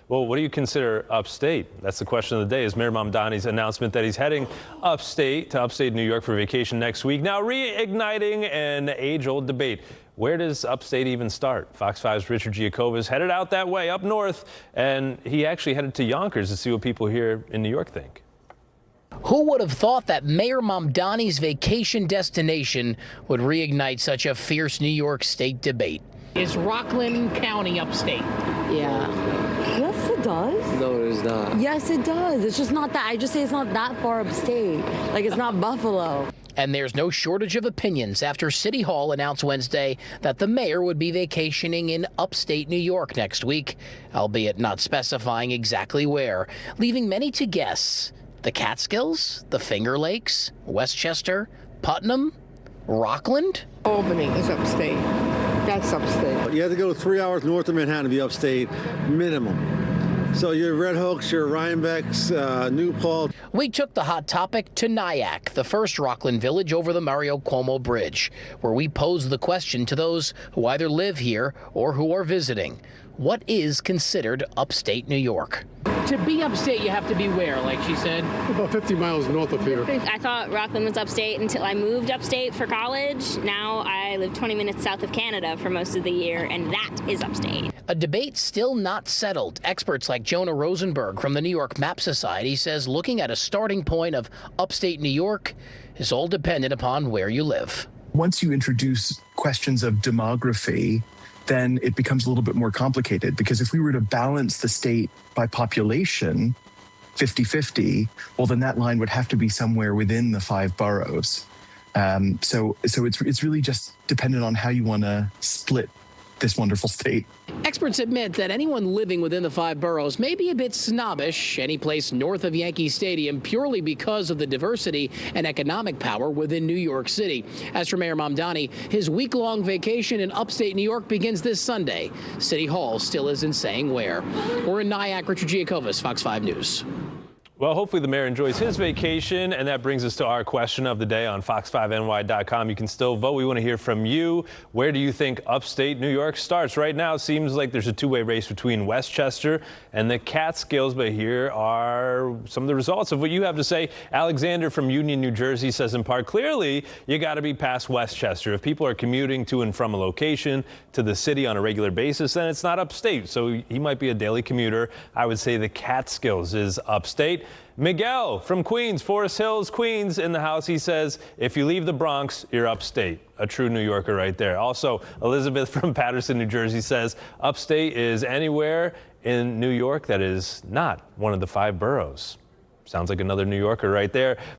Well, what do you consider upstate? That's the question of the day. Is Mayor Mamdani's announcement that he's heading upstate New York for vacation next week, now reigniting an age-old debate. Where does upstate even start? Fox 5's Richard Giacovas headed out that way, up north, and he actually headed to Yonkers to see what people here in New York think. Who would have thought that Mayor Mamdani's vacation destination would reignite such a fierce New York State debate? Is Rockland County upstate? Yeah. Yes, it does. No, it is not. Yes, it does. It's just not that. I just say it's not that far upstate. Like, it's not Buffalo. And there's no shortage of opinions after City Hall announced Wednesday that the mayor would be vacationing in upstate New York next week, albeit not specifying exactly where, leaving many to guess. The Catskills, the Finger Lakes, Westchester, Putnam, Rockland? Albany is upstate. That's upstate. You have to go 3 hours north of Manhattan to be upstate, minimum. So your Red Hooks, your Rhinebeck's, New Paltz. We took the hot topic to Nyack, the first Rockland village over the Mario Cuomo Bridge, where we posed the question to those who either live here or who are visiting. What is considered upstate New York? To be upstate, you have to be where, like she said? About 50 miles north of here. I thought Rockland was upstate until I moved upstate for college. Now I live 20 minutes south of Canada for most of the year, and that is upstate. A debate still not settled. Experts like Jonah Rosenberg from the New York Map Society says looking at a starting point of upstate New York is all dependent upon where you live. Once you introduce questions of demography, then it becomes a little bit more complicated, because if we were to balance the state by population 50-50, well, then that line would have to be somewhere within the 5 boroughs. So it's really just dependent on how you want to split this wonderful state. Experts admit that anyone living within the 5 boroughs may be a bit snobbish, any place north of Yankee Stadium, purely because of the diversity and economic power within New York City. As for Mayor Mamdani, his week-long vacation in upstate New York begins this Sunday. City Hall still isn't saying where. We're in Nyack. Richard Giacovas, Fox 5 News. Well, hopefully the mayor enjoys his vacation, and that brings us to our question of the day on fox5ny.com. You can still vote. We want to hear from you. Where do you think upstate New York starts? Right now, it seems like there's a two-way race between Westchester and the Catskills, but here are some of the results of what you have to say. Alexander from Union, New Jersey says, in part, clearly, you got to be past Westchester. If people are commuting to and from a location to the city on a regular basis, then it's not upstate. So he might be a daily commuter. I would say the Catskills is upstate. Miguel from Queens, Forest Hills, Queens, in the house. He says, if you leave the Bronx, you're upstate. A true New Yorker right there. Also, Elizabeth from Paterson, New Jersey says, upstate is anywhere in New York that is not one of the 5 boroughs. Sounds like another New Yorker right there.